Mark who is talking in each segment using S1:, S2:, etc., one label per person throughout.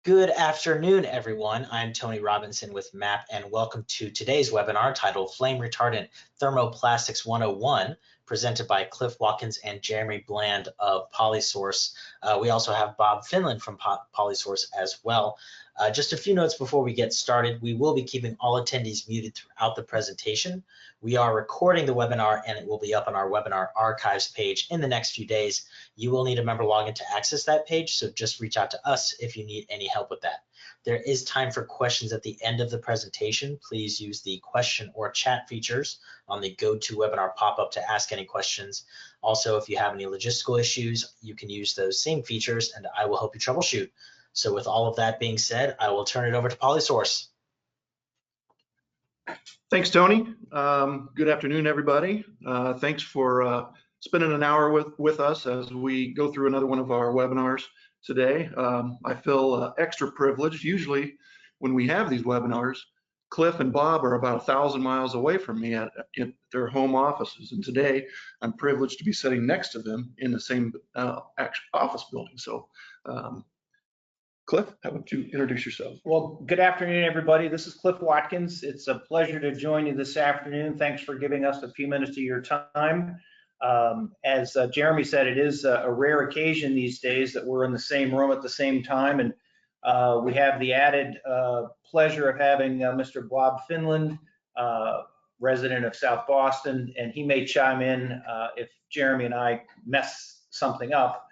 S1: Good afternoon, everyone. I'm Tony Robinson with MAP, and welcome to today's webinar titled Flame Retardant Thermoplastics 101, presented by Cliff Watkins and Jeremy Bland of Polysource. We also have Bob Finland from Polysource as well. Just a few notes before we get started. We will be keeping all attendees muted throughout the presentation. We are recording the webinar and it will be up on our webinar archives page in the next few days. You will need a member login to access that page, so just reach out to us if you need any help with that. There is time for questions at the end of the presentation. Please use the question or chat features on the GoToWebinar pop-up to ask any questions. Also, if you have any logistical issues, you can use those same features and I will help you troubleshoot. So with all of that being said, I will turn it over to Polysource.
S2: Thanks, Tony. Good afternoon, everybody. Thanks for spending an hour with us as we go through another one of our webinars today. I feel extra privileged. Usually when we have these webinars, Cliff and Bob are about 1,000 miles away from me at their home offices. And today I'm privileged to be sitting next to them in the same office building. So Cliff, how about you introduce yourself?
S3: Well, good afternoon, everybody. This is Cliff Watkins. It's a pleasure to join you this afternoon. Thanks for giving us a few minutes of your time. As Jeremy said, it is a rare occasion these days that we're in the same room at the same time, and we have the added pleasure of having Mr. Bob Finland, resident of South Boston, and he may chime in if Jeremy and I mess something up.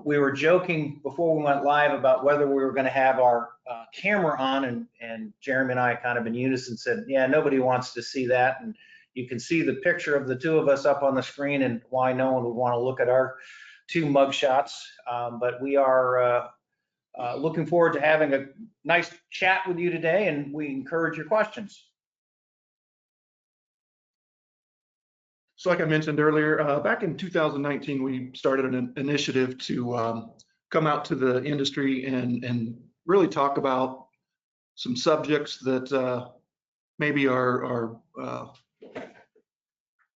S3: We were joking before we went live about whether we were going to have our camera on, and Jeremy and I kind of in unison said, yeah, nobody wants to see that. And you can see the picture of the two of us up on the screen and why no one would want to look at our two mugshots. But we are looking forward to having a nice chat with you today, and we encourage your questions.
S2: So like I mentioned earlier, back in 2019, we started an initiative to come out to the industry and really talk about some subjects that maybe are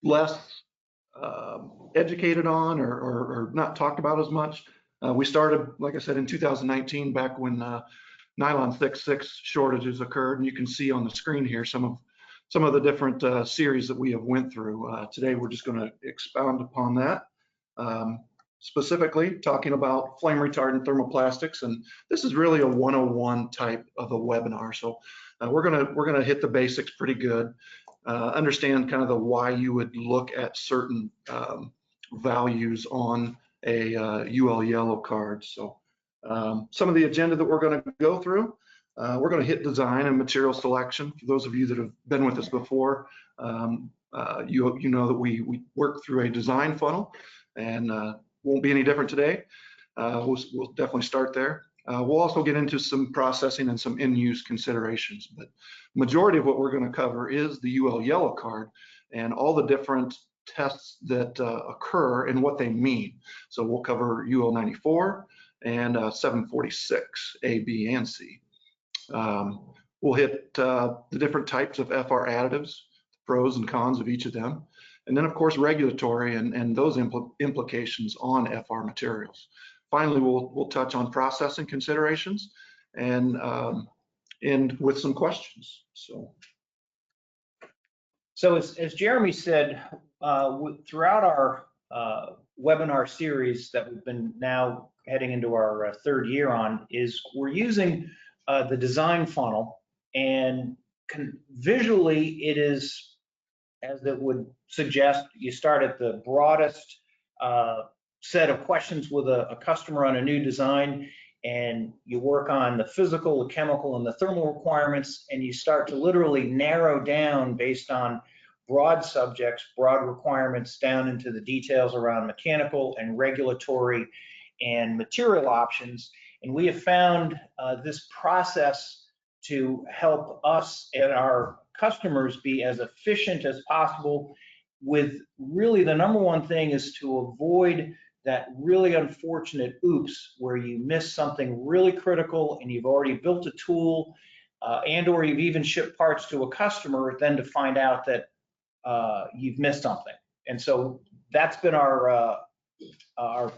S2: less educated on or not talked about as much. We started, like I said, in 2019, back when nylon 6/6 shortages occurred, and you can see on the screen here some of the different series that we have went through. Today, we're just going to expound upon that, specifically talking about flame retardant thermoplastics. And this is really a 101 type of a webinar. So we're gonna hit the basics pretty good, understand kind of the why you would look at certain values on a UL yellow card. So some of the agenda that we're going to go through. We're going to hit design and material selection. For those of you that have been with us before, you know that we work through a design funnel, and won't be any different today. We'll definitely start there. We'll also get into some processing and some in-use considerations, but majority of what we're going to cover is the UL yellow card and all the different tests that occur and what they mean. So we'll cover UL 94 and 746 A, B, and C. We'll hit the different types of FR additives, pros and cons of each of them, and then of course regulatory and those implications on FR materials. Finally, we'll touch on processing considerations and end with some questions.
S3: So as Jeremy said, throughout our webinar series that we've been now heading into our third year on, is we're using the design funnel, and visually it is, as it would suggest, you start at the broadest set of questions with a customer on a new design, and you work on the physical, the chemical, and the thermal requirements, and you start to literally narrow down based on broad subjects, broad requirements, down into the details around mechanical and regulatory and material options. And we have found this process to help us and our customers be as efficient as possible, with really the number one thing is to avoid that really unfortunate oops where you miss something really critical and you've already built a tool and or you've even shipped parts to a customer, then to find out that you've missed something. And so that's been our our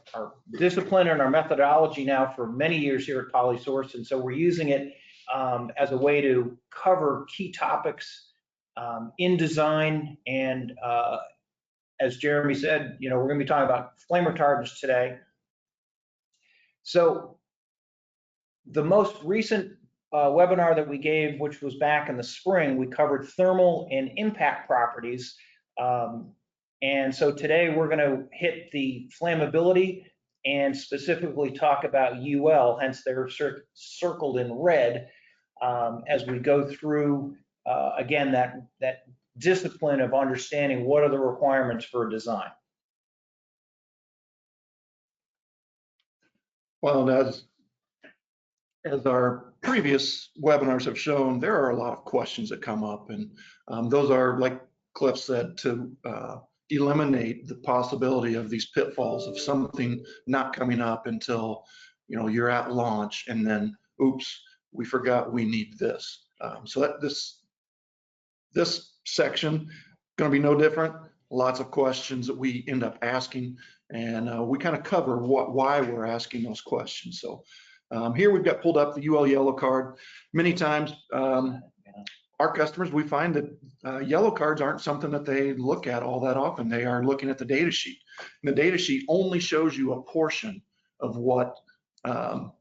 S3: discipline and our methodology now for many years here at PolySource, and so we're using it as a way to cover key topics in design. And as Jeremy said, we're going to be talking about flame retardants today. So the most recent webinar that we gave, which was back in the spring, we covered thermal and impact properties. And so today we're going to hit the flammability and specifically talk about UL, hence they're circled in red, as we go through, again, that discipline of understanding what are the requirements for a design.
S2: Well, as our previous webinars have shown, there are a lot of questions that come up, and those are, like Cliff said, to eliminate the possibility of these pitfalls of something not coming up until you're at launch, and then oops, we forgot we need this. So that this section going to be no different. Lots of questions that we end up asking, and we kind of cover why we're asking those questions. So here we've got pulled up the UL yellow card. Many times our customers, we find that yellow cards aren't something that they look at all that often. They are looking at the data sheet. And the data sheet only shows you a portion of what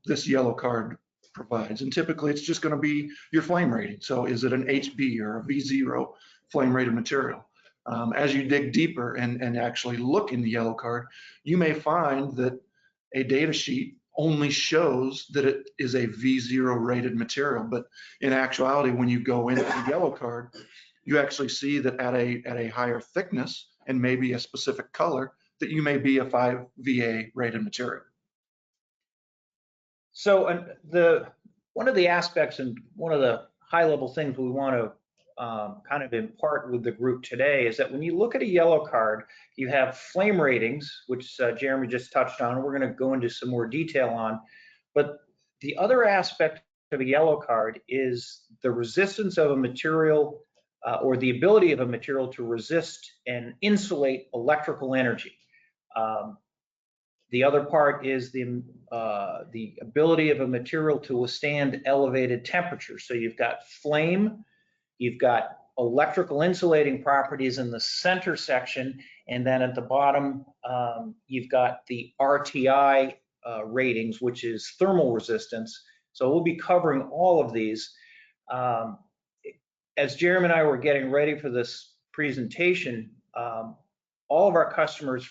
S2: this yellow card provides. And typically it's just going to be your flame rating. So is it an HB or a V0 flame rated material? As you dig deeper and actually look in the yellow card, you may find that a data sheet only shows that it is a V0 rated material, but in actuality, when you go into the yellow card, you actually see that at a higher thickness and maybe a specific color, that you may be a 5 VA rated material.
S3: So one of the aspects and one of the high level things we want to kind of impart with the group today is that when you look at a yellow card, you have flame ratings, which Jeremy just touched on, and we're going to go into some more detail on. But the other aspect of a yellow card is the resistance of a material or the ability of a material to resist and insulate electrical energy. The other part is the ability of a material to withstand elevated temperatures. So you've got flame, you've got electrical insulating properties in the center section, and then at the bottom, you've got the RTI ratings, which is thermal resistance. So we'll be covering all of these. As Jeremy and I were getting ready for this presentation, all of our customers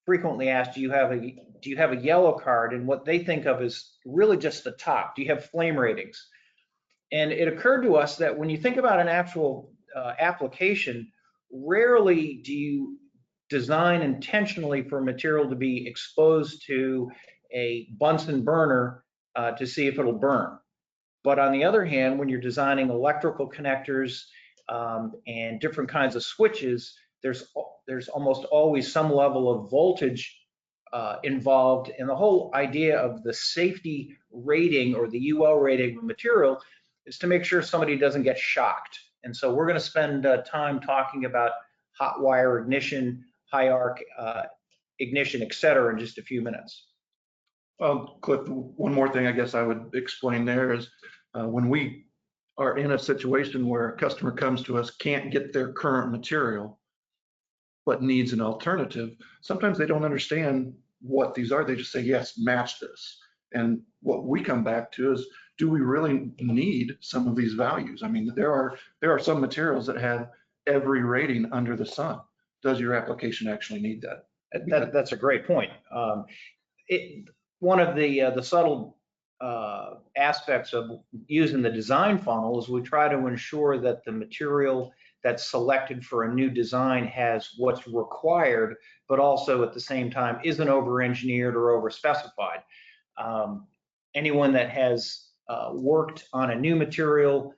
S3: frequently ask, do you have a yellow card? And what they think of is really just the top. Do you have flame ratings? And it occurred to us that when you think about an actual application, rarely do you design intentionally for a material to be exposed to a Bunsen burner to see if it'll burn. But on the other hand, when you're designing electrical connectors and different kinds of switches, there's almost always some level of voltage involved. And the whole idea of the safety rating or the UL rating of material is to make sure somebody doesn't get shocked. And so we're going to spend time talking about hot wire ignition, high arc ignition, et cetera, in just a few minutes.
S2: Well, Cliff, one more thing I guess I would explain there is when we are in a situation where a customer comes to us, can't get their current material, but needs an alternative, sometimes they don't understand what these are. They just say, yes, match this. And what we come back to is, do we really need some of these values? I mean, there are some materials that have every rating under the sun. Does your application actually need that?
S3: That's a great point. One of the subtle aspects of using the design funnel is we try to ensure that the material that's selected for a new design has what's required, but also at the same time isn't over-engineered or over-specified. Anyone that has worked on a new material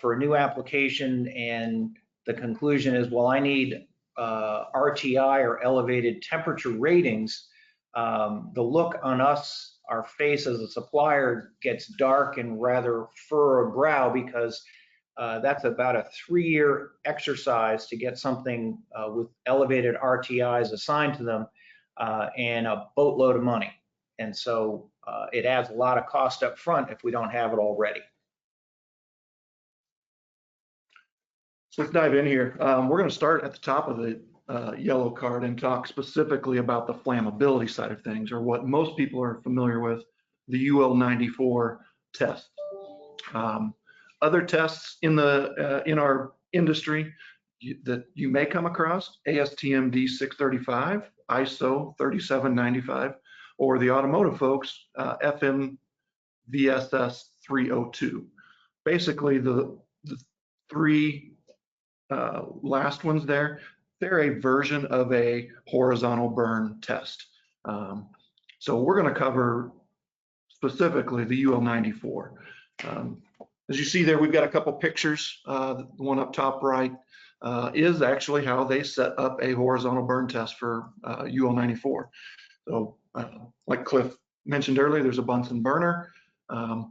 S3: for a new application and the conclusion is, well, I need RTI or elevated temperature ratings, the look on us, our face as a supplier gets dark and rather furrow brow, because that's about a 3-year exercise to get something with elevated RTIs assigned to them. and a boatload of money. And so it adds a lot of cost up front if we don't have it already.
S2: So let's dive in here. We're going to start at the top of the yellow card and talk specifically about the flammability side of things, or what most people are familiar with, the UL 94 test. Other tests in our industry that you may come across: ASTM D635, ISO 3795, or the automotive folks, FM VSS 302. Basically, the three last ones there, they're a version of a horizontal burn test. So we're going to cover specifically the UL 94. As you see there, we've got a couple pictures. The one up top right is actually how they set up a horizontal burn test for UL 94. So like Cliff mentioned earlier, there's a Bunsen burner.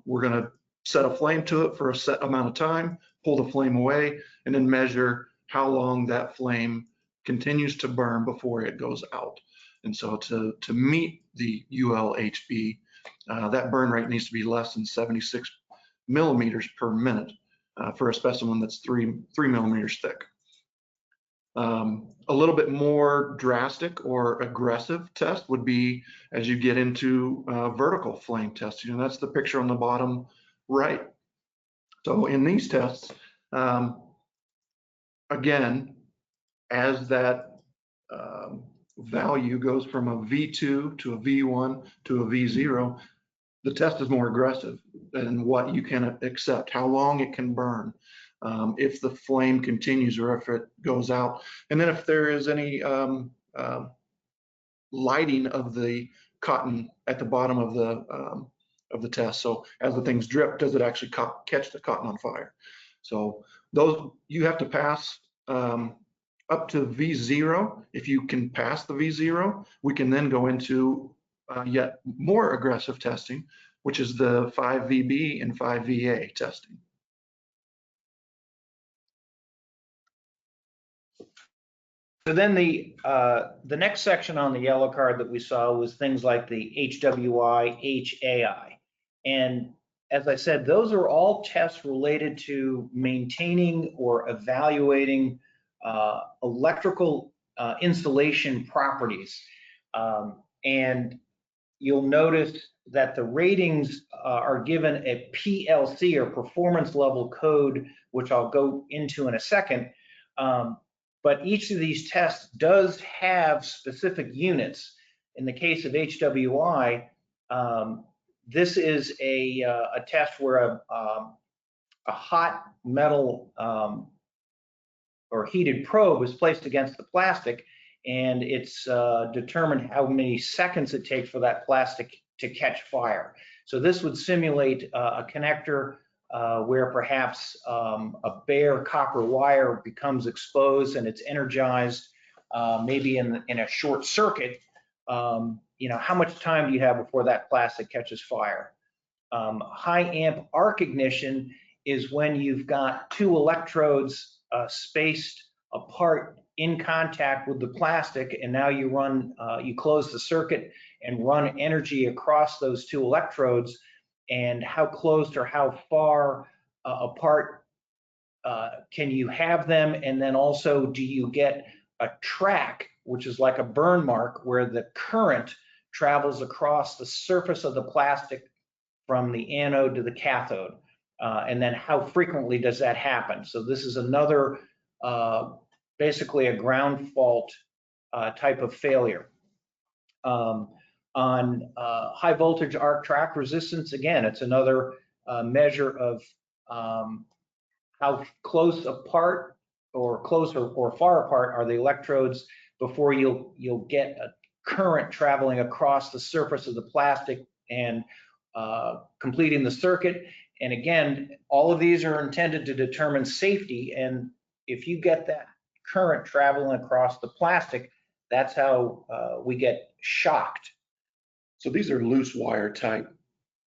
S2: We're going to set a flame to it for a set amount of time, pull the flame away, and then measure how long that flame continues to burn before it goes out. And so to meet the ULHB, that burn rate needs to be less than 76 millimeters per minute for a specimen that's 3 millimeters thick. A little bit more drastic or aggressive test would be as you get into vertical flame testing, and that's the picture on the bottom right. So in these tests, again, as that value goes from a V2 to a V1 to a V0, the test is more aggressive in what you can accept, how long it can burn, if the flame continues or if it goes out, and then if there is any lighting of the cotton at the bottom of the test. So as the things drip, does it actually catch the cotton on fire? So those you have to pass up to V0. If you can pass the V0, we can then go into yet more aggressive testing, which is the 5VB and 5VA testing.
S3: So then the next section on the yellow card that we saw was things like the HWI, HAI. And as I said, those are all tests related to maintaining or evaluating electrical installation properties. And you'll notice that the ratings are given a PLC, or performance level code, which I'll go into in a second. But each of these tests does have specific units. In the case of HWI, this is a test where a hot metal or heated probe is placed against the plastic, and it's determined how many seconds it takes for that plastic to catch fire. So this would simulate a connector where perhaps a bare copper wire becomes exposed and it's energized, maybe in a short circuit. How much time do you have before that plastic catches fire? High amp arc ignition is when you've got two electrodes spaced apart in contact with the plastic, and now you close the circuit and run energy across those two electrodes. And how close or how far apart can you have them? And then also, do you get a track, which is like a burn mark, where the current travels across the surface of the plastic from the anode to the cathode? And then how frequently does that happen? So this is another, basically a ground fault type of failure. On high voltage arc track resistance, again, it's another measure of how close apart or close or far apart are the electrodes before you'll get a current traveling across the surface of the plastic and completing the circuit. And again, all of these are intended to determine safety. And if you get that current traveling across the plastic, that's how we get shocked.
S2: So these are loose wire type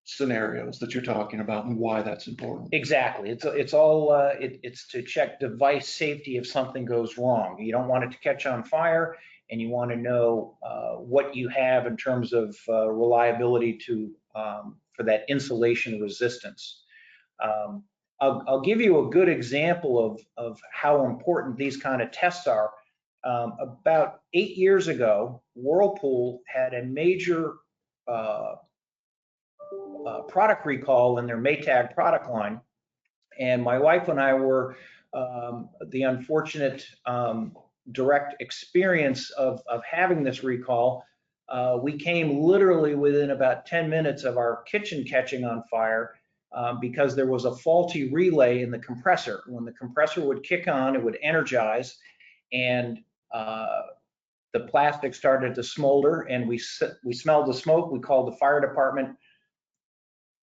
S2: scenarios that you're talking about, and why that's important.
S3: Exactly. It's to check device safety if something goes wrong. You don't want it to catch on fire, and you want to know what you have in terms of reliability for that insulation resistance. I'll give you a good example of how important these kind of tests are. About 8 years ago, Whirlpool had a major product recall in their Maytag product line, and my wife and I were the unfortunate direct experience of having this recall. We came literally within about 10 minutes of our kitchen catching on fire because there was a faulty relay in the compressor. When the compressor would kick on, it would energize, and the plastic started to smolder, and we smelled the smoke. We called the fire department.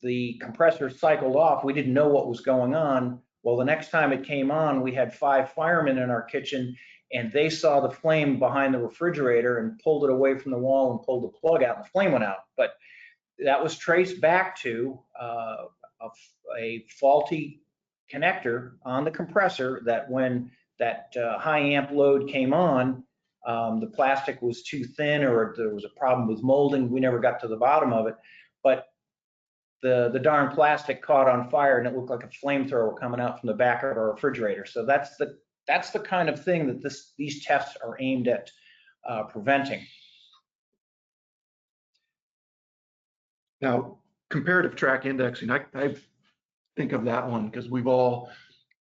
S3: The compressor cycled off. We didn't know what was going on. Well, the next time it came on, we had 5 firemen in our kitchen, and they saw the flame behind the refrigerator and pulled it away from the wall and pulled the plug out, and the flame went out. But that was traced back to a faulty connector on the compressor, that when that high amp load came on, the plastic was too thin, or there was a problem with molding. We never got to the bottom of it, but the darn plastic caught on fire, and it looked like a flamethrower coming out from the back of our refrigerator. So that's the kind of thing that these tests are aimed at preventing.
S2: Now, comparative track indexing, I think of that one because we've all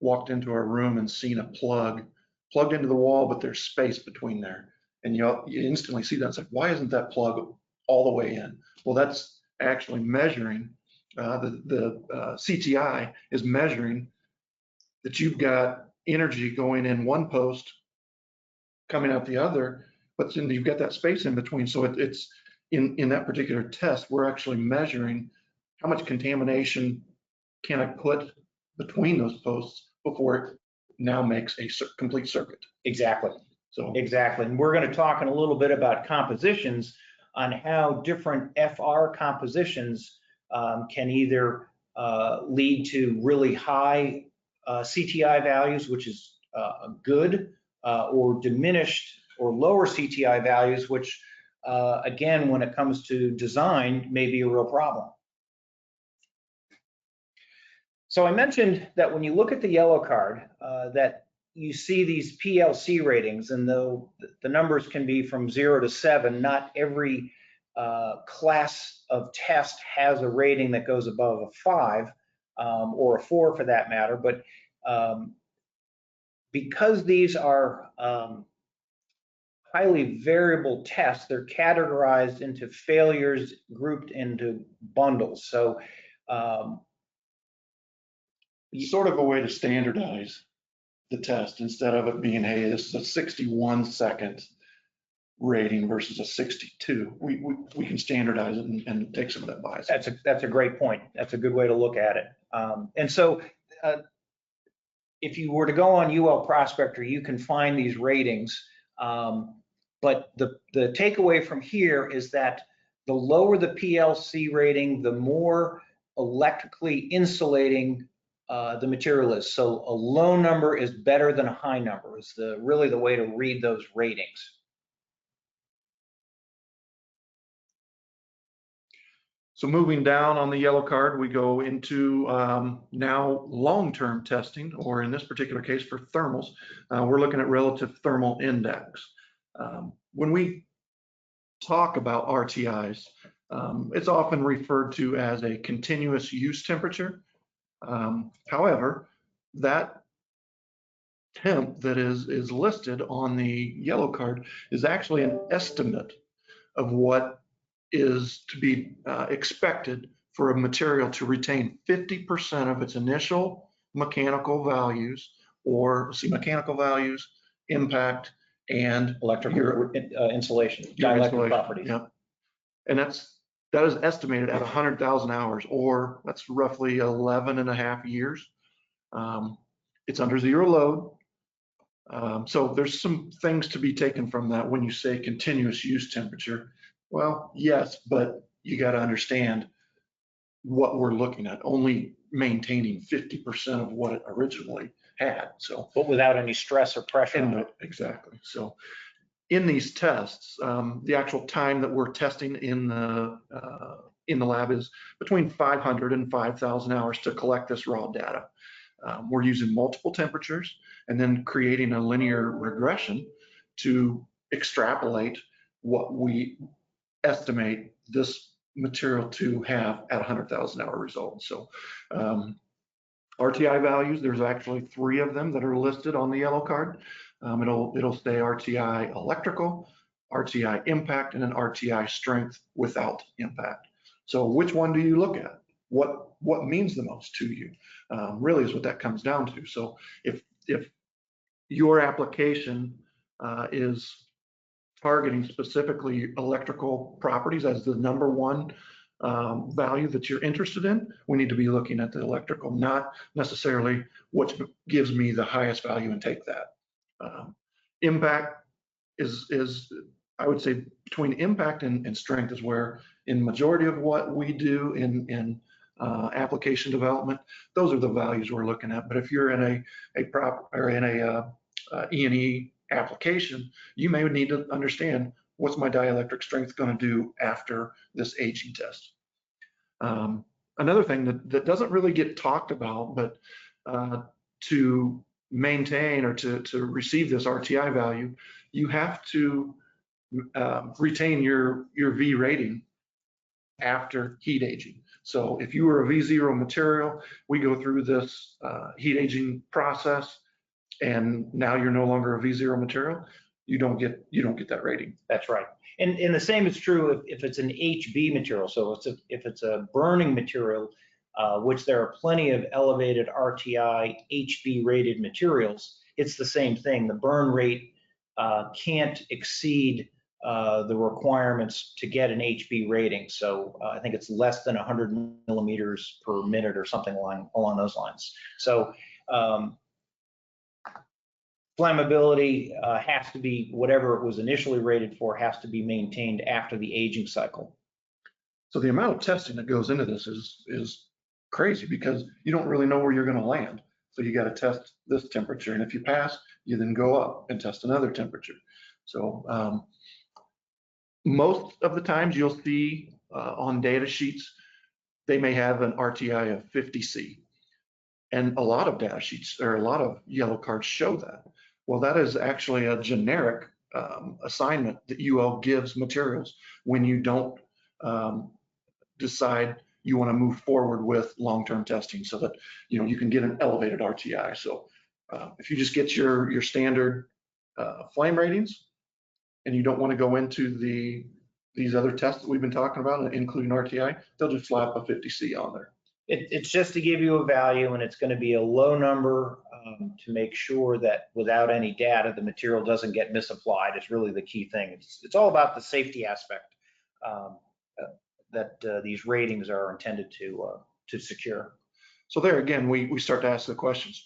S2: walked into our room and seen a plug plugged into the wall, but there's space between there. And you instantly see that. It's like, why isn't that plug all the way in? Well, that's actually measuring, the CTI is measuring that you've got energy going in one post, coming out the other, but then you've got that space in between. So it's in that particular test, we're actually measuring how much contamination can I put between those posts before it now makes a complete circuit.
S3: Exactly.
S2: So
S3: exactly. And we're going to talk in a little bit about compositions, on how different FR compositions can either lead to really high CTI values, which is good, or diminished or lower CTI values, which again, when it comes to design, may be a real problem. So I mentioned that when you look at the yellow card, that you see these PLC ratings, and though the numbers can be from 0 to 7, not every class of test has a rating that goes above a 5 or a 4 for that matter. But because these are highly variable tests, they're categorized into failures, grouped into bundles. So
S2: it's sort of a way to standardize the test instead of it being, hey, this is a 61-second rating versus a 62. We can standardize it and take some of that bias.
S3: That's a great point. That's a good way to look at it. And so if you were to go on UL Prospector, you can find these ratings. But the takeaway from here is that the lower the PLC rating, the more electrically insulating the material is. So a low number is better than a high number, is really the way to read those ratings.
S2: So moving down on the yellow card, we go into now long-term testing, or in this particular case for thermals, we're looking at relative thermal index. When we talk about RTIs, it's often referred to as a continuous use temperature. However, that temp that is listed on the yellow card is actually an estimate of what is to be expected for a material to retain 50% of its initial mechanical values, or mechanical values, impact, and
S3: electrical insulation, dielectric properties.
S2: Yep. And that is estimated at 100,000 hours, or that's roughly 11.5 years. It's under zero load. So there's some things to be taken from that when you say continuous use temperature. Well, yes, but you got to understand what we're looking at, only maintaining 50% of what it originally had. So,
S3: but without any stress or pressure.
S2: Exactly. So in these tests, the actual time that we're testing in the lab is between 500 and 5,000 hours to collect this raw data. We're using multiple temperatures and then creating a linear regression to extrapolate what we estimate this material to have at 100,000 hour results. So RTI values, there's actually 3 of them that are listed on the yellow card. It'll say RTI electrical, RTI impact, and an RTI strength without impact. So which one do you look at? What means the most to you? Really is what that comes down to. So if your application is targeting specifically electrical properties as the number one value that you're interested in, we need to be looking at the electrical, not necessarily what gives me the highest value and take that. Impact is, I would say, between impact and strength is where, in majority of what we do in application development, those are the values we're looking at. But if you're in a prop or in a E&E application, you may need to understand what's my dielectric strength going to do after this aging test. Another thing that doesn't really get talked about, but to maintain or to receive this RTI value, you have to retain your V rating after heat aging. So if you were a V0 material, we go through this heat aging process, and now you're no longer a V0 material, you don't get that rating.
S3: That's right. And the same is true if it's an HB material. So if it's a burning material, which there are plenty of elevated RTI HB rated materials, it's the same thing. The burn rate can't exceed the requirements to get an HB rating. So I think it's less than 100 millimeters per minute or something along those lines. So flammability has to be, whatever it was initially rated for, has to be maintained after the aging cycle.
S2: So the amount of testing that goes into this is crazy, because you don't really know where you're going to land. So you got to test this temperature, and if you pass, you then go up and test another temperature. So most of the times you'll see on data sheets, they may have an RTI of 50C. And a lot of data sheets or a lot of yellow cards show that. Well, that is actually a generic assignment that UL gives materials when you don't decide you want to move forward with long-term testing, so that you can get an elevated RTI. So if you just get your standard flame ratings and you don't want to go into these other tests that we've been talking about, including RTI, they'll just slap a 50C on there.
S3: It's just to give you a value, and it's going to be a low number to make sure that without any data, the material doesn't get misapplied. It's really the key thing. It's all about the safety aspect that these ratings are intended to secure.
S2: So there again, we start to ask the questions.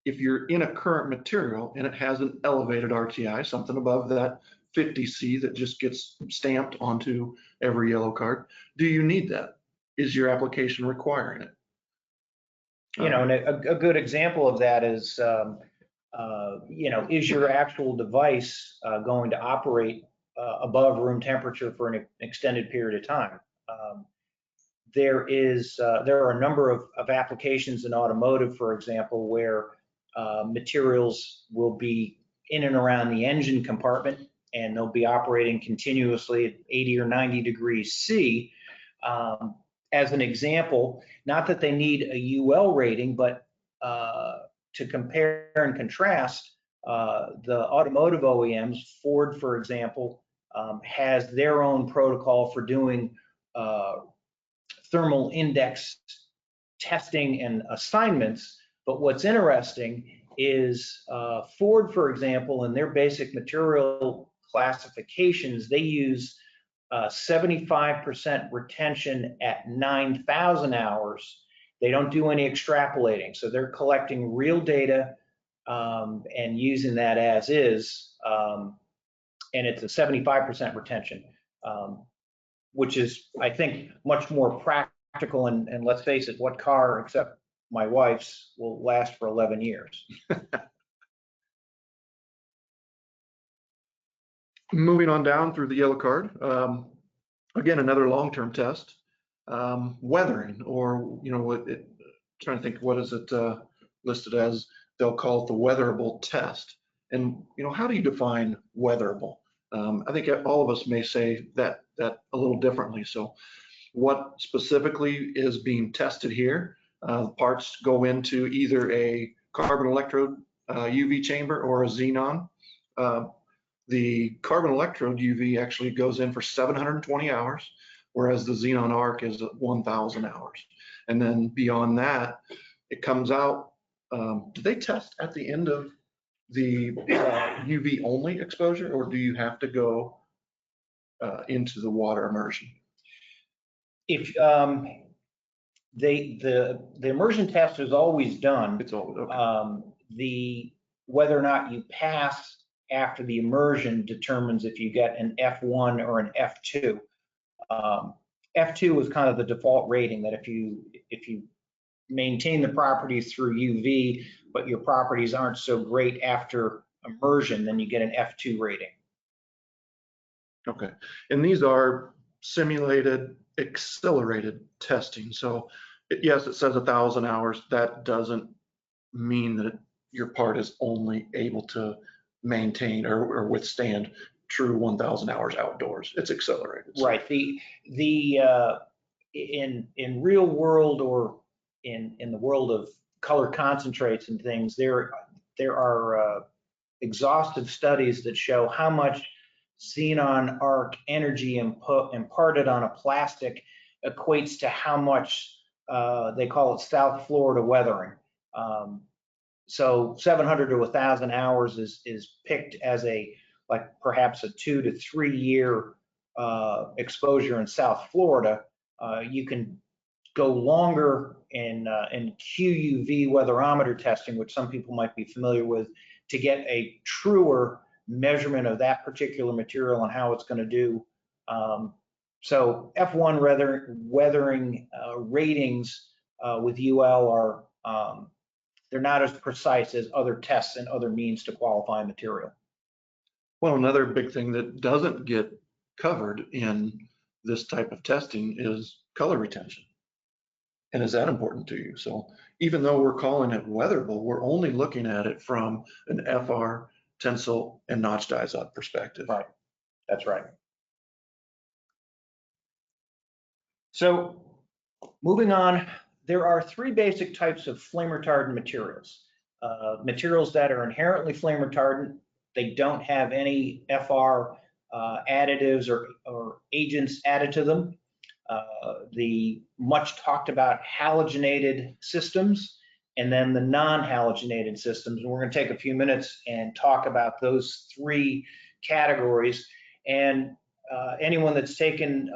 S2: If you're in a current material and it has an elevated RTI, something above that 50C that just gets stamped onto every yellow card, do you need that? Is your application requiring it?
S3: And a good example of that is, is your actual device going to operate above room temperature for an extended period of time? There are a number of applications in automotive, for example, where materials will be in and around the engine compartment, and they'll be operating continuously at 80 or 90 degrees C. As an example, not that they need a UL rating, but to compare and contrast, the automotive OEMs, Ford, for example, has their own protocol for doing thermal index testing and assignments. But what's interesting is Ford, for example, in their basic material classifications, they use 75% retention at 9,000 hours. They don't do any extrapolating. So they're collecting real data and using that as is. And it's a 75% retention, which is, I think, much more practical. And let's face it, what car, except my wife's, will last for 11 years?
S2: Moving on down through the yellow card. Again, another long-term test. Weathering, or trying to think, what is it listed as? They'll call it the weatherable test. And how do you define weatherable? I think all of us may say that a little differently. So what specifically is being tested here? Parts go into either a carbon electrode UV chamber or a xenon. The carbon electrode UV actually goes in for 720 hours, whereas the xenon arc is 1,000 hours. And then beyond that, it comes out. Do they test at the end of the UV only exposure, or do you have to go into the water immersion?
S3: If the immersion test is always done,
S2: It's always okay.
S3: Whether or not you pass after the immersion determines if you get an F1 or an F2. F2 is kind of the default rating, that if you maintain the properties through UV, but your properties aren't so great after immersion, then you get an F2 rating.
S2: Okay, and these are simulated, accelerated testing. So yes, it says 1,000 hours. That doesn't mean that your part is only able to maintain or withstand true 1,000 hours outdoors. It's accelerated.
S3: Right. In real world, or in the world of color concentrates and things, there are exhaustive studies that show how much xenon arc energy imparted on a plastic equates to how much they call it South Florida weathering. So 700 to 1,000 hours is picked as perhaps a 2 to 3 year exposure in South Florida. You can go longer in QUV weatherometer testing, which some people might be familiar with, to get a truer measurement of that particular material and how it's going to do. So F1 weathering ratings with UL are they're not as precise as other tests and other means to qualify material.
S2: Well, another big thing that doesn't get covered in this type of testing is color retention. And is that important to you? So even though we're calling it weatherable, we're only looking at it from an FR, tensile, and notch dies up perspective.
S3: Right, that's right. So moving on, there are 3 basic types of flame retardant materials. Materials that are inherently flame retardant, they don't have any FR additives or agents added to them. The much talked about halogenated systems, and then the non-halogenated systems. And we're going to take a few minutes and talk about those 3 categories. And anyone that's taken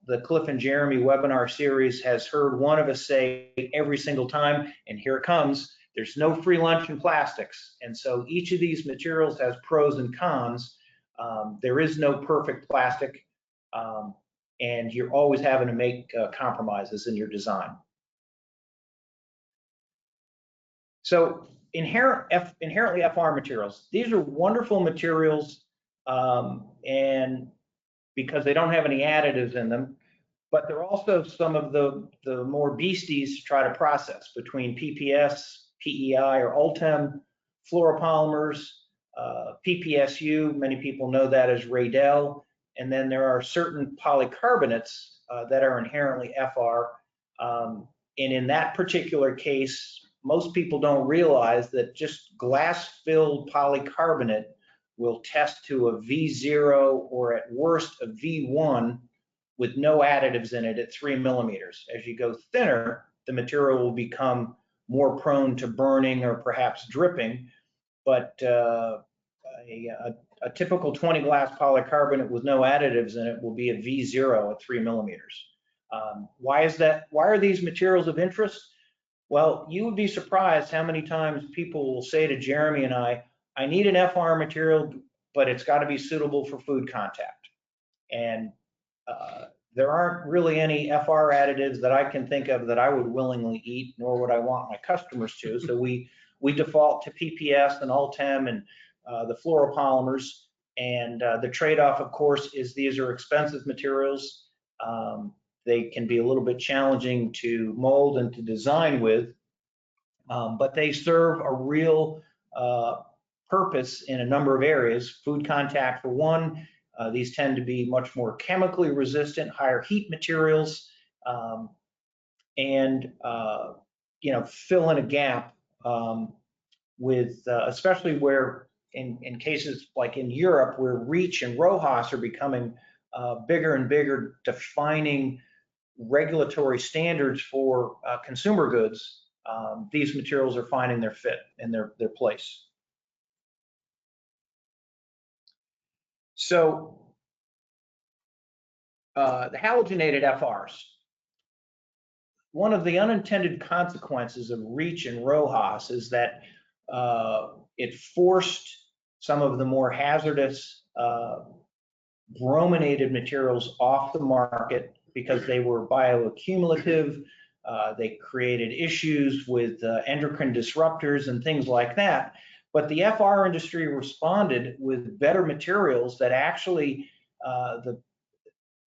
S3: the Cliff and Jeremy webinar series has heard one of us say every single time, and here it comes, there's no free lunch in plastics. And so each of these materials has pros and cons. There is no perfect plastic, and you're always having to make compromises in your design. So inherently FR materials, these are wonderful materials, and because they don't have any additives in them, but they're also some of the more beasties to try to process, between PPS, PEI, or Ultem, fluoropolymers, PPSU, many people know that as Radel, and then there are certain polycarbonates that are inherently FR. And in that particular case, most people don't realize that just glass-filled polycarbonate will test to a V0 or at worst a V1 with no additives in it at 3 millimeters. As you go thinner, the material will become more prone to burning or perhaps dripping, but a typical 20 glass polycarbonate with no additives in it will be a V0 at 3 millimeters. Why is that? Why are these materials of interest? Well, you would be surprised how many times people will say to Jeremy and I need an FR material, but it's got to be suitable for food contact. And there aren't really any FR additives that I can think of that I would willingly eat, nor would I want my customers to. So we default to PPS and Ultem and the fluoropolymers. And the trade-off, of course, is these are expensive materials. They can be a little bit challenging to mold and to design with, but they serve a real purpose in a number of areas. Food contact for one. These tend to be much more chemically resistant, higher heat materials, and fill in a gap with, especially where in cases like in Europe, where REACH and RoHS are becoming bigger and bigger, defining regulatory standards for consumer goods. These materials are finding their fit and their place. So the halogenated FRs. One of the unintended consequences of REACH and RoHS is that it forced some of the more hazardous brominated materials off the market because they were bioaccumulative. They created issues with endocrine disruptors and things like that. But the FR industry responded with better materials that actually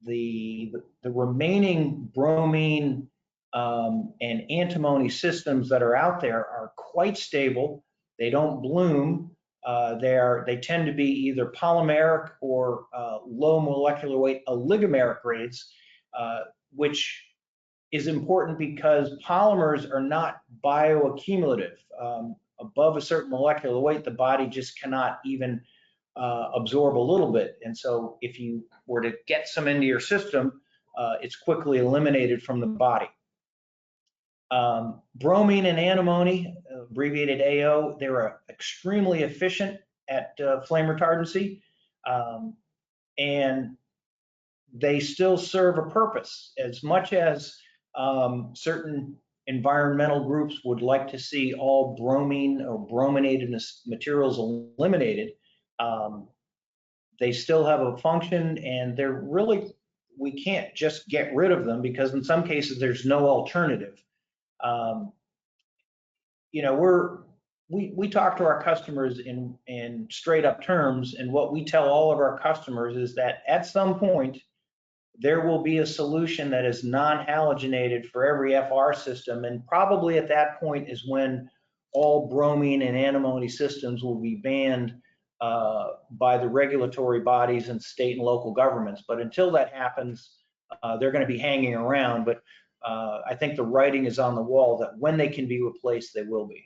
S3: the remaining bromine and antimony systems that are out there are quite stable. They don't bloom. They tend to be either polymeric or low molecular weight oligomeric grades, which is important because polymers are not bioaccumulative. Above a certain molecular weight, the body just cannot even absorb a little bit. And so if you were to get some into your system, it's quickly eliminated from the body. Bromine and antimony, abbreviated AO, they're extremely efficient at flame retardancy, and they still serve a purpose. As much as certain environmental groups would like to see all bromine or brominated materials eliminated, they still have a function, and they're really, we can't just get rid of them because in some cases there's no alternative. We talk to our customers in straight up terms, and what we tell all of our customers is that at some point there will be a solution that is non-halogenated for every FR system, and probably at that point is when all bromine and antimony systems will be banned by the regulatory bodies and state and local governments. But until that happens, they're going to be hanging around. But I think the writing is on the wall that when they can be replaced, they will be.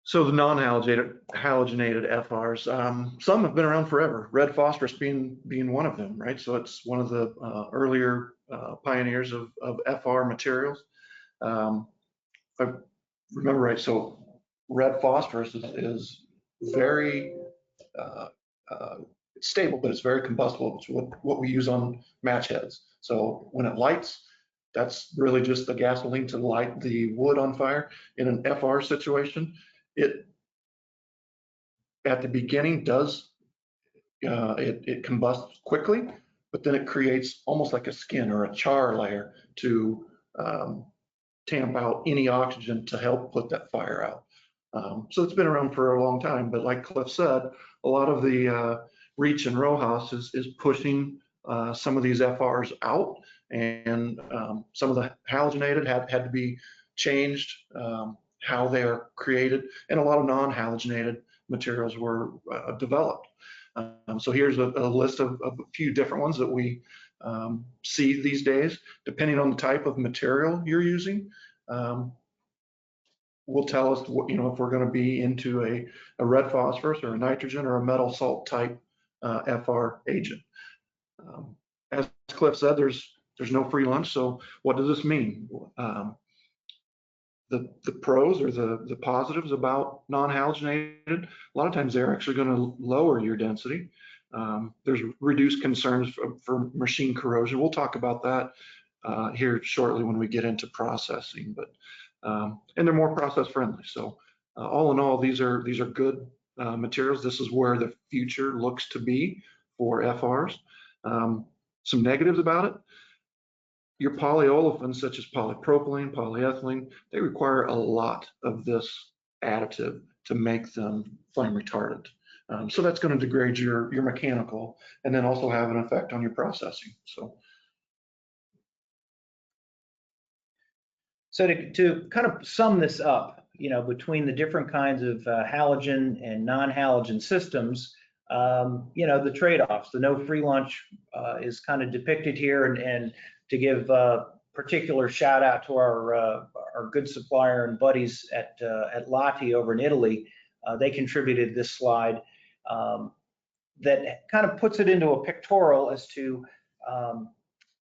S2: So the non-halogenated FRs, some have been around forever. Red phosphorus being one of them, right? So it's one of the earlier pioneers of FR materials. If I remember right, so red phosphorus is very it's stable, but it's very combustible. It's what we use on match heads. So when it lights, that's really just the gasoline to light the wood on fire. In an FR situation, it at the beginning does it combusts quickly, but then it creates almost like a skin or a char layer to tamp out any oxygen to help put that fire out. So it's been around for a long time, but like Cliff said, a lot of the REACH and RoHS is pushing some of these FRs out, and some of the halogenated had to be changed, how they are created, and a lot of non-halogenated materials were developed. So here's a list of a few different ones that we see these days. Depending on the type of material you're using, will tell us what, if we're going to be into a red phosphorus or a nitrogen or a metal salt type FR agent. As Cliff said, there's no free lunch. So what does this mean? The pros or the positives about non-halogenated, a lot of times they're actually going to lower your density. There's reduced concerns for machine corrosion. We'll talk about that here shortly when we get into processing, but and they're more process friendly. So all in all, these are good materials. This is where the future looks to be for FRs. Some negatives about it. Your polyolefins such as polypropylene, polyethylene, they require a lot of this additive to make them flame retardant. So that's going to degrade your mechanical and then also have an effect on your processing.
S3: So to kind of sum this up, between the different kinds of halogen and non-halogen systems, the trade-offs, the no free lunch is kind of depicted here, and to give particular shout out to our good supplier and buddies at Lati over in Italy. They contributed this slide that kind of puts it into a pictorial as to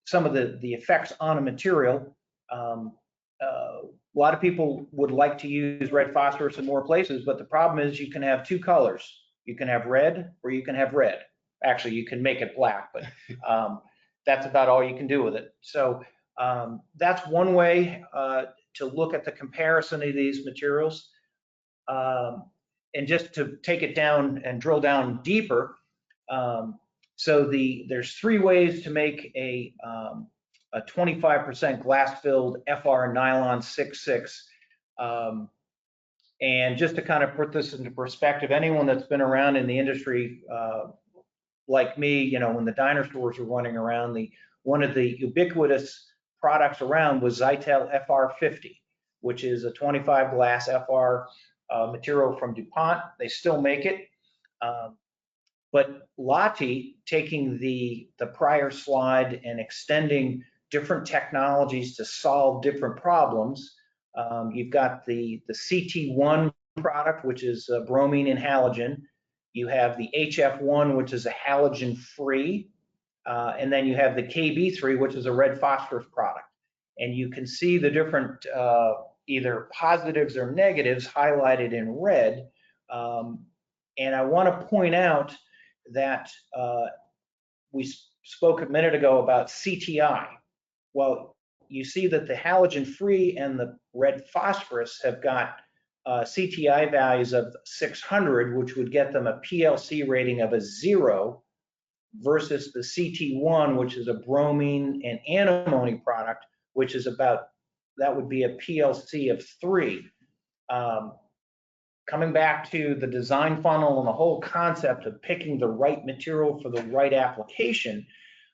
S3: some of the effects on a material. A lot of people would like to use red phosphorus in more places, but the problem is you can have two colors. You can have red or you can have red. Actually, you can make it black, but that's about all you can do with it. So that's one way to look at the comparison of these materials. And just to take it down and drill down deeper, so there's three ways to make a 25% glass-filled FR nylon 6.6. And just to kind of put this into perspective, anyone that's been around in the industry like me, when the dinosaurs were running around, one of the ubiquitous products around was Zytel FR50, which is a 25 glass FR material from DuPont. They still make it. But Lati, taking the prior slide and extending different technologies to solve different problems, you've got the CT1 product, which is bromine and halogen. You have the HF1, which is a halogen-free, and then you have the KB3, which is a red phosphorus product. And you can see the different either positives or negatives highlighted in red. And I want to point out that we spoke a minute ago about CTI. Well, you see that the halogen-free and the red phosphorus have got CTI values of 600, which would get them a PLC rating of a 0, versus the CT1, which is a bromine and antimony product, which is that would be a PLC of 3. Coming back to the design funnel and the whole concept of picking the right material for the right application,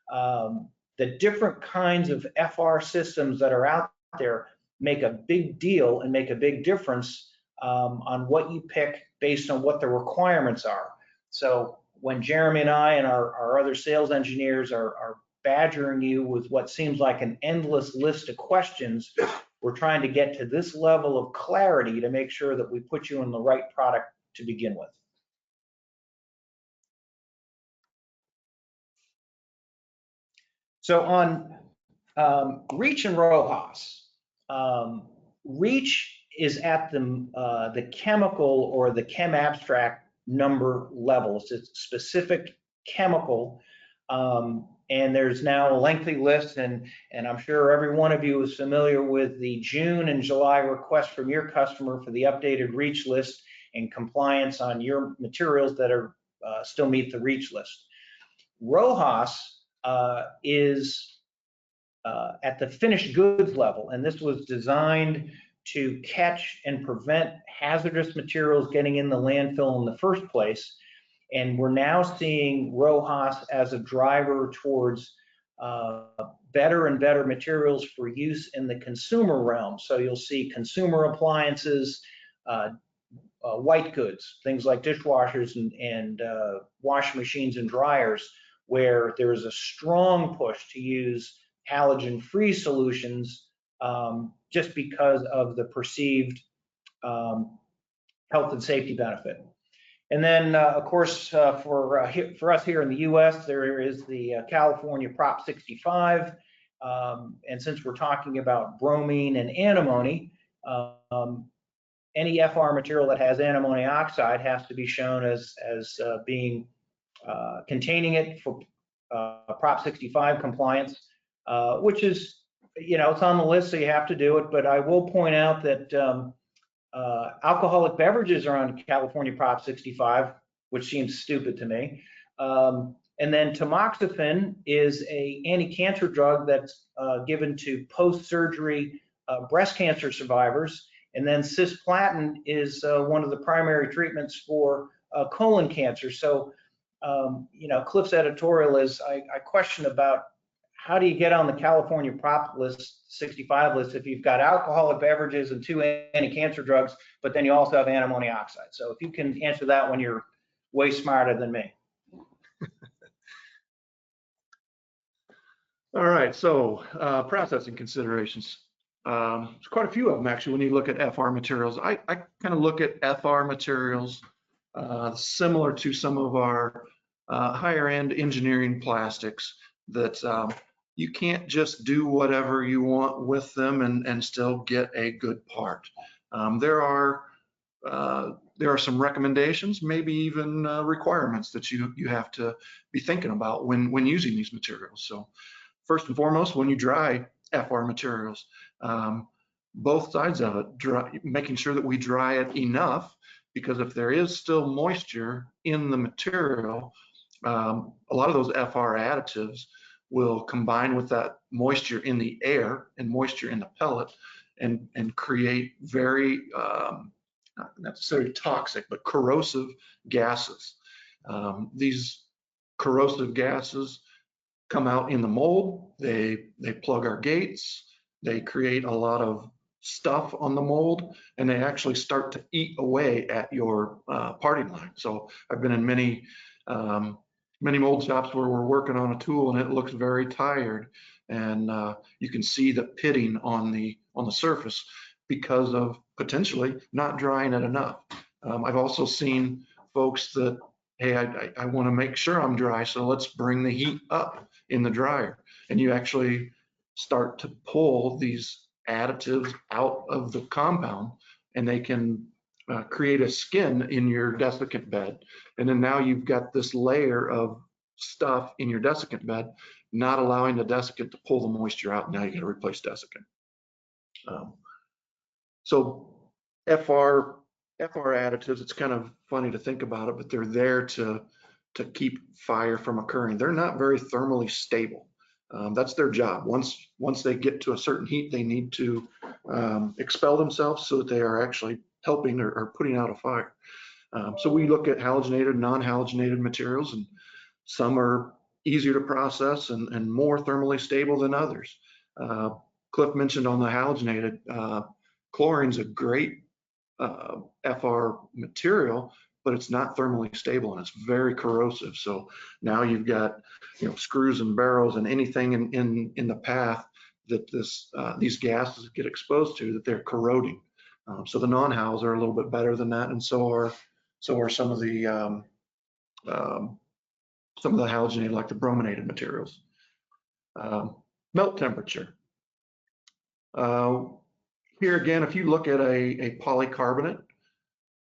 S3: the different kinds of FR systems that are out there make a big deal and make a big difference on what you pick based on what the requirements are. So when Jeremy and I and our other sales engineers are badgering you with what seems like an endless list of questions, we're trying to get to this level of clarity to make sure that we put you in the right product to begin with. So on Reach and RoHS, Reach is at the chemical or the chem abstract number levels. It's specific chemical, and there's now a lengthy list, and I'm sure every one of you is familiar with the June and July request from your customer for the updated Reach list and compliance on your materials that are still meet the Reach list. RoHS is at the finished goods level, and this was designed to catch and prevent hazardous materials getting in the landfill in the first place. And we're now seeing RoHS as a driver towards better and better materials for use in the consumer realm. So you'll see consumer appliances, white goods, things like dishwashers and washing machines and dryers, where there's a strong push to use halogen-free solutions just because of the perceived health and safety benefit. And then, of course, for us here in the U.S., there is the California Prop 65. And since we're talking about bromine and antimony, any FR material that has antimony oxide has to be shown as being containing it for Prop 65 compliance, which is, it's on the list, so you have to do it. But I will point out that alcoholic beverages are on California Prop 65, which seems stupid to me. And then tamoxifen is a anti-cancer drug that's given to post-surgery breast cancer survivors. And then cisplatin is one of the primary treatments for colon cancer. So, Cliff's editorial is, I question about how do you get on the California prop list, 65 list, if you've got alcoholic beverages and 2 anti-cancer drugs, but then you also have antimony oxide. So if you can answer that one, you're way smarter than me.
S2: All right, so processing considerations. There's quite a few of them actually when you look at FR materials. I kind of look at FR materials similar to some of our higher end engineering plastics that you can't just do whatever you want with them and still get a good part. There are some recommendations, maybe even requirements that you have to be thinking about when using these materials. So first and foremost, when you dry FR materials, both sides of it, making sure that we dry it enough, because if there is still moisture in the material, a lot of those FR additives will combine with that moisture in the air and moisture in the pellet and create very, not necessarily toxic, but corrosive gases. These corrosive gases come out in the mold, they plug our gates, they create a lot of stuff on the mold, and they actually start to eat away at your parting line. So I've been in many mold shops where we're working on a tool and it looks very tired, and you can see the pitting on the surface because of potentially not drying it enough. I've also seen folks that, hey, I want to make sure I'm dry, so let's bring the heat up in the dryer. And you actually start to pull these additives out of the compound, and they can create a skin in your desiccant bed. And then now you've got this layer of stuff in your desiccant bed, not allowing the desiccant to pull the moisture out. Now you got to replace desiccant. So FR additives, it's kind of funny to think about it, but they're there to keep fire from occurring. They're not very thermally stable. That's their job. Once they get to a certain heat, they need to expel themselves so that they are actually helping or putting out a fire. So we look at halogenated, non-halogenated materials, and some are easier to process and more thermally stable than others. Cliff mentioned on the halogenated, chlorine's a great FR material, but it's not thermally stable and it's very corrosive. So now you've got, screws and barrels and anything in the path that these gases get exposed to, that they're corroding. So the non-hals are a little bit better than that, and so are some of the halogenated, like the brominated materials. Melt temperature. Here again, if you look at a polycarbonate,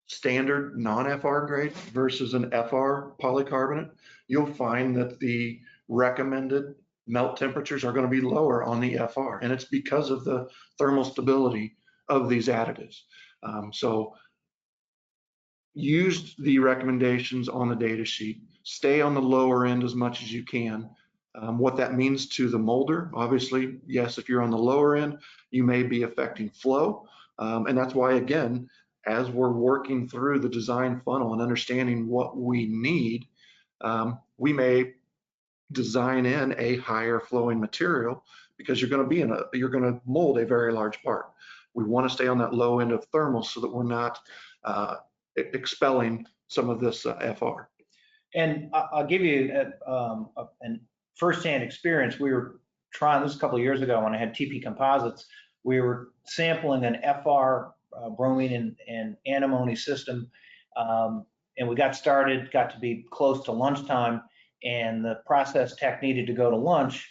S2: standard non-FR grade versus an FR polycarbonate, you'll find that the recommended melt temperatures are going to be lower on the FR, and it's because of the thermal stability of these additives. So use the recommendations on the data sheet. Stay on the lower end as much as you can. What that means to the molder, obviously, yes, if you're on the lower end, you may be affecting flow. And that's why, again, as we're working through the design funnel and understanding what we need, we may design in a higher flowing material because you're going to mold a very large part. We want to stay on that low end of thermal so that we're not expelling some of this FR.
S3: And I'll give you an firsthand experience. We were trying this a couple of years ago when I had TP Composites. We were sampling an FR bromine and antimony system, and we got started, got to be close to lunchtime, and the process tech needed to go to lunch.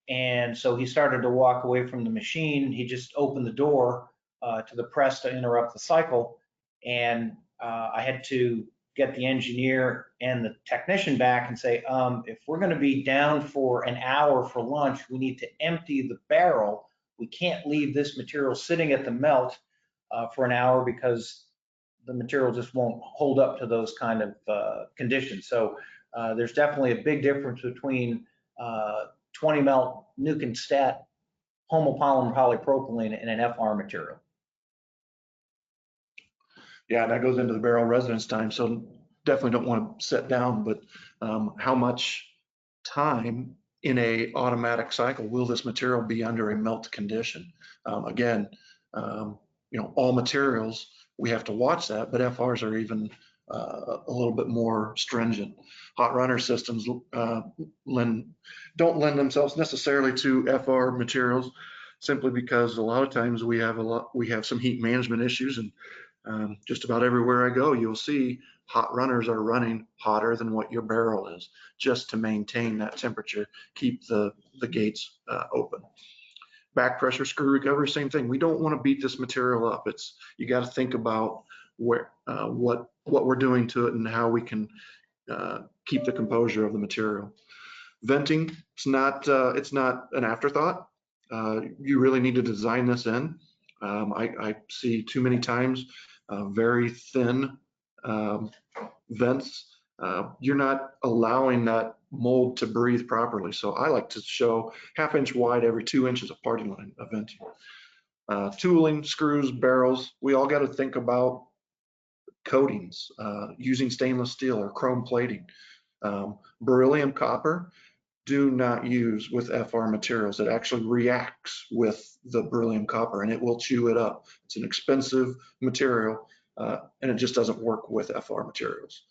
S3: And so he started to walk away from the machine. He just opened the door to the press to interrupt the cycle. And I had to get the engineer and the technician back and say, if we're going to be down for an hour for lunch, we need to empty the barrel. We can't leave this material sitting at the melt for an hour because the material just won't hold up to those kind of conditions. So there's definitely a big difference between 20 melt nuke and stat homopolymer polypropylene and an FR material.
S2: Yeah, that goes into the barrel residence time, so definitely don't want to set down, but how much time in a automatic cycle will this material be under a melt condition? Again, all materials, we have to watch that, but FRs are even a little bit more stringent. Hot runner systems don't lend themselves necessarily to FR materials, simply because a lot of times we have some heat management issues, and just about everywhere I go, you'll see hot runners are running hotter than what your barrel is, just to maintain that temperature, keep the gates open. Back pressure screw recovery, same thing. We don't want to beat this material up. You got to think about what we're doing to it and how we can keep the composure of the material. Venting, it's not an afterthought. You really need to design this in. I see too many times very thin vents. You're not allowing that mold to breathe properly. So I like to show 1/2 inch wide every 2 inches of parting line of venting. Tooling, screws, barrels, we all got to think about coatings, using stainless steel or chrome plating. Beryllium copper, do not use with FR materials. It actually reacts with the beryllium copper and it will chew it up. It's an expensive material and it just doesn't work with FR materials.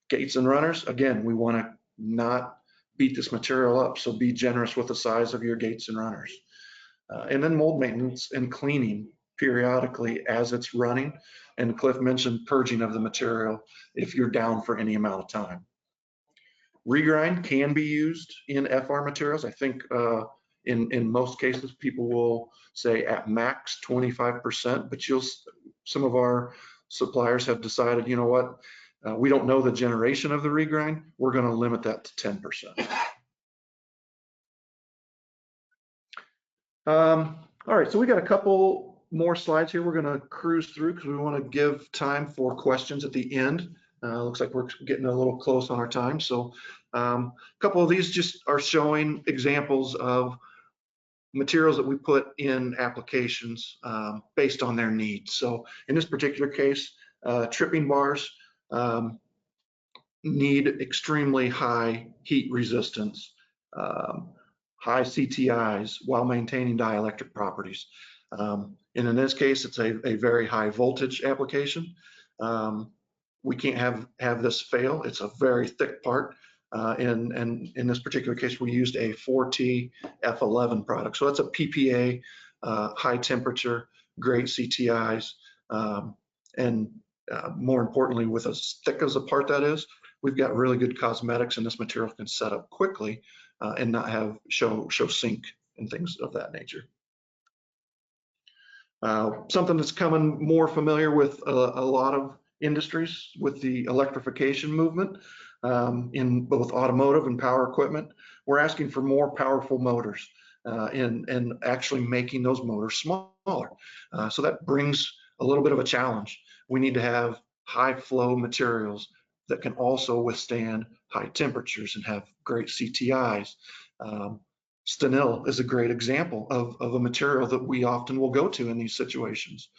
S2: Gates and runners, again, we want to not beat this material up, so be generous with the size of your gates and runners. And then mold maintenance and cleaning periodically as it's running. And Cliff mentioned purging of the material if you're down for any amount of time. Regrind can be used in FR materials. I think in most cases people will say at max 25%, but some of our suppliers have decided, you know what, we don't know the generation of the regrind. We're going to limit that to 10%. All right, so we got a couple more slides here. We're going to cruise through because we want to give time for questions at the end. Looks like we're getting a little close on our time. So a couple of these just are showing examples of materials that we put in applications based on their needs. So in this particular case, tripping bars need extremely high heat resistance, high CTIs while maintaining dielectric properties. And in this case, it's a very high voltage application. We can't have this fail. It's a very thick part. And in this particular case, we used a 4T F11 product. So that's a PPA, high temperature, great CTIs. And more importantly, with as thick as a part that is, we've got really good cosmetics, and this material can set up quickly and not have show sink and things of that nature. Something that's coming more familiar with a lot of industries with the electrification movement in both automotive and power equipment. We're asking for more powerful motors and actually making those motors smaller. So that brings a little bit of a challenge. We need to have high flow materials that can also withstand high temperatures and have great CTIs. Stenil is a great example of a material that we often will go to in these situations.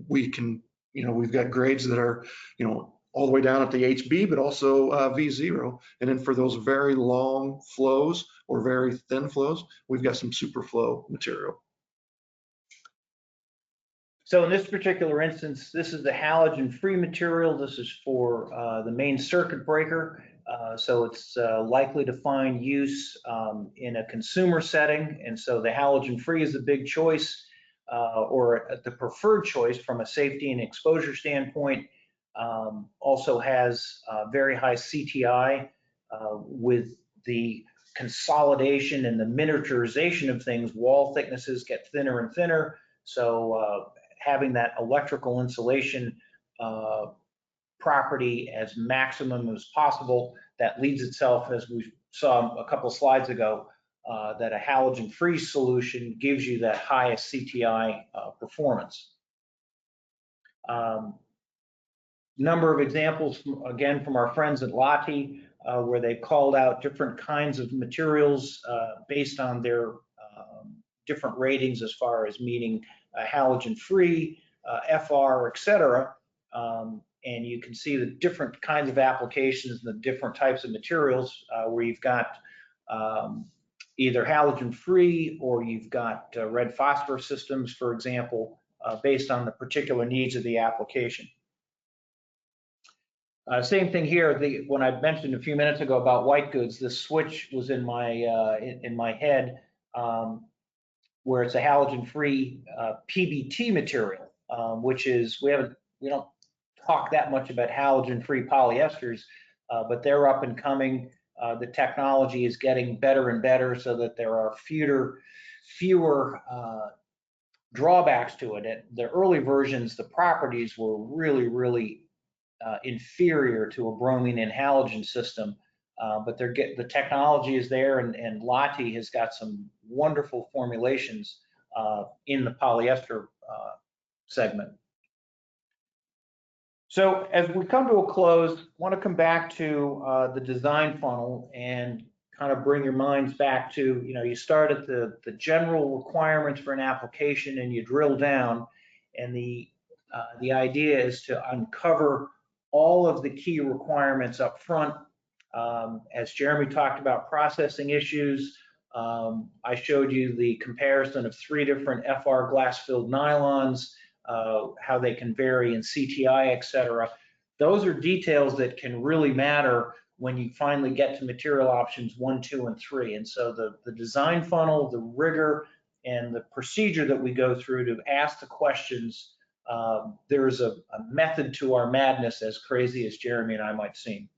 S2: We can, we've got grades that are, all the way down at the HB, but also V0. And then for those very long flows or very thin flows, we've got some super flow material.
S3: So in this particular instance, this is the halogen-free material. This is for the main circuit breaker. So it's likely to find use in a consumer setting. And so the halogen-free is a big choice or the preferred choice from a safety and exposure standpoint. Also has very high CTI with the consolidation and the miniaturization of things. Wall thicknesses get thinner and thinner. So having that electrical insulation property as maximum as possible, that leads itself, as we saw a couple slides ago, that a halogen-free solution gives you that highest CTI performance. Number of examples, again, from our friends at Lotte, where they called out different kinds of materials based on their different ratings as far as meeting halogen-free, FR, et cetera. and you can see the different kinds of applications and the different types of materials where you've got either halogen-free or you've got red phosphorus systems, for example, based on the particular needs of the application. Same thing here. When I mentioned a few minutes ago about white goods, this switch was in my head, where it's a halogen-free PBT material, which is we don't talk that much about halogen-free polyesters, but they're up and coming. The technology is getting better and better, so that there are fewer drawbacks to it. The early versions, the properties were really inferior to a bromine and halogen system, but the technology is there, and Lottie has got some wonderful formulations in the polyester segment. So as we come to a close, I want to come back to the design funnel and kind of bring your minds back to, you start at the general requirements for an application and you drill down, and the idea is to uncover all of the key requirements up front. As Jeremy talked about processing issues, I showed you the comparison of 3 different FR glass-filled nylons, how they can vary in CTI, et cetera. Those are details that can really matter when you finally get to material options 1, 2, and 3. And so the design funnel, the rigor, and the procedure that we go through to ask the questions, there is a method to our madness, as crazy as Jeremy and I might seem.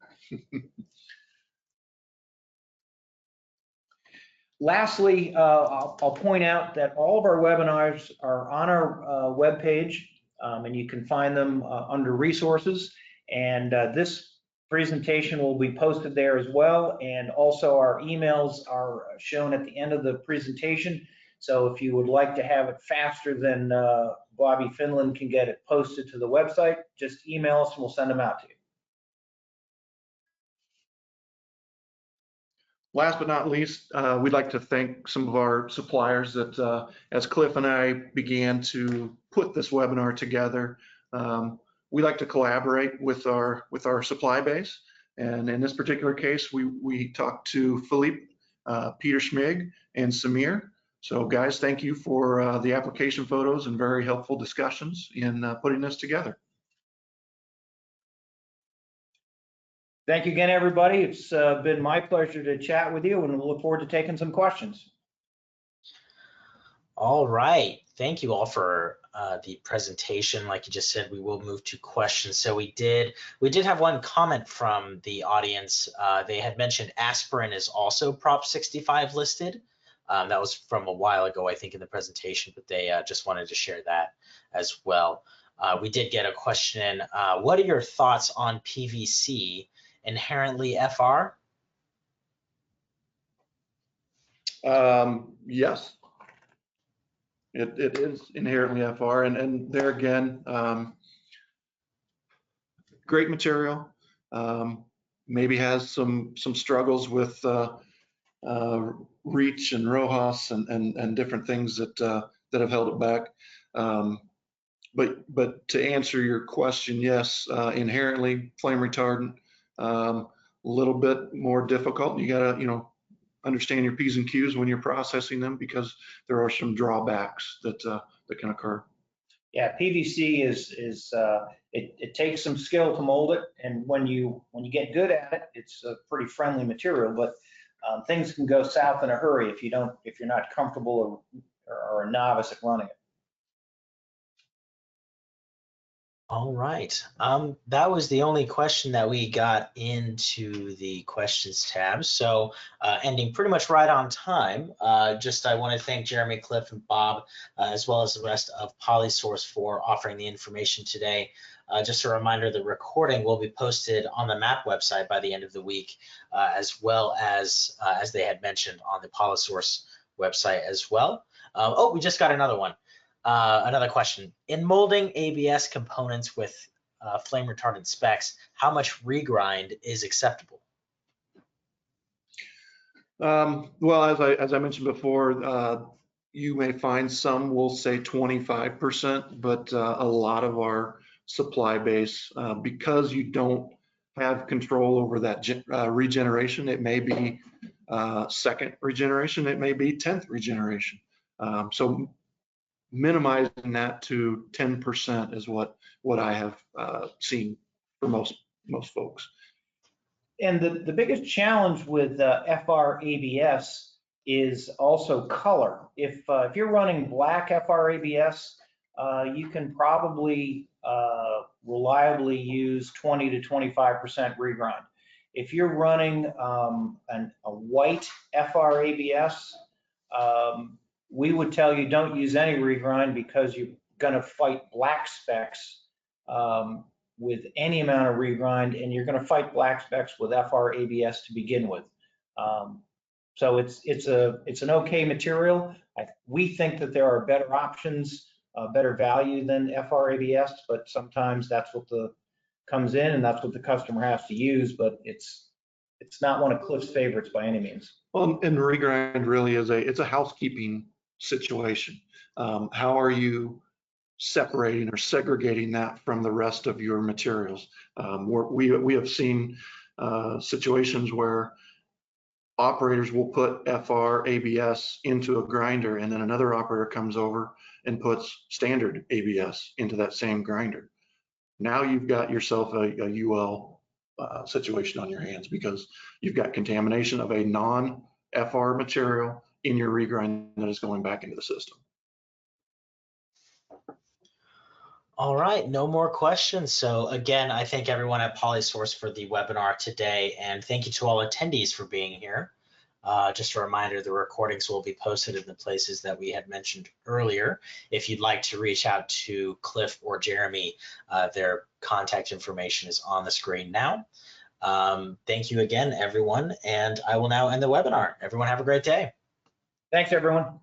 S3: Lastly, I'll point out that all of our webinars are on our webpage, and you can find them under resources. And this presentation will be posted there as well. And also our emails are shown at the end of the presentation. So if you would like to have it faster than Bobby Finland can get it posted to the website, just email us and we'll send them out to you.
S2: Last but not least, we'd like to thank some of our suppliers that, as Cliff and I began to put this webinar together, we like to collaborate with our supply base. And in this particular case, we talked to Philippe, Peter Schmig, and Samir. So guys, thank you for the application photos and very helpful discussions in putting this together.
S3: Thank you again, everybody. It's been my pleasure to chat with you, and we'll look forward to taking some questions.
S1: All right. Thank you all for the presentation. Like you just said, we will move to questions. So we did have one comment from the audience. They had mentioned aspirin is also Prop 65 listed. That was from a while ago, I think, in the presentation, but they just wanted to share that as well. We did get a question. What are your thoughts on PVC? Inherently FR?
S2: Yes, it is inherently FR, and there again, great material. Maybe has some struggles with reach and ROHS and different things that have held it back. But to answer your question, yes, inherently flame retardant. A little bit more difficult. You gotta, understand your P's and Q's when you're processing them, because there are some drawbacks that can occur.
S3: Yeah, PVC it takes some skill to mold it, and when you get good at it, it's a pretty friendly material. But things can go south in a hurry if you're not comfortable or a novice at running it.
S1: All right. That was the only question that we got into the questions tab. So ending pretty much right on time. I want to thank Jeremy, Cliff, and Bob, as well as the rest of PolySource for offering the information today. Just a reminder, the recording will be posted on the MAP website by the end of the week, as well as they had mentioned, on the PolySource website as well. Oh, we just got another one. Another question. In molding ABS components with flame retardant specs, how much regrind is acceptable?
S2: Well, as I mentioned before, you may find some will say 25%, but a lot of our supply base, because you don't have control over that regeneration. It may be second regeneration, it may be 10th regeneration. So minimizing that to 10% is what I have seen for most folks.
S3: And the biggest challenge with FR ABS is also color. If you're running black FR ABS, you can probably reliably use 20 to 25% regrind. If you're running a white FR ABS, we would tell you don't use any regrind because you're going to fight black specks with any amount of regrind, and you're going to fight black specks with FR ABS to begin with. So it's an okay material. We think that there are better options, better value than FR ABS, but sometimes that's what comes in, and that's what the customer has to use. But it's not one of Cliff's favorites by any means.
S2: Well, and regrind really is it's a housekeeping situation. How are you separating or segregating that from the rest of your materials? We have seen situations where operators will put FR ABS into a grinder, and then another operator comes over and puts standard ABS into that same grinder. Now you've got yourself a UL situation on your hands because you've got contamination of a non-FR material in your regrind that is going back into the system.
S1: All right, no more questions. So again, I thank everyone at PolySource for the webinar today, and thank you to all attendees for being here. Just a reminder, the recordings will be posted in the places that we had mentioned earlier. If you'd like to reach out to Cliff or Jeremy, their contact information is on the screen now. Thank you again, everyone, and I will now end the webinar. Everyone have a great day.
S3: Thanks, everyone.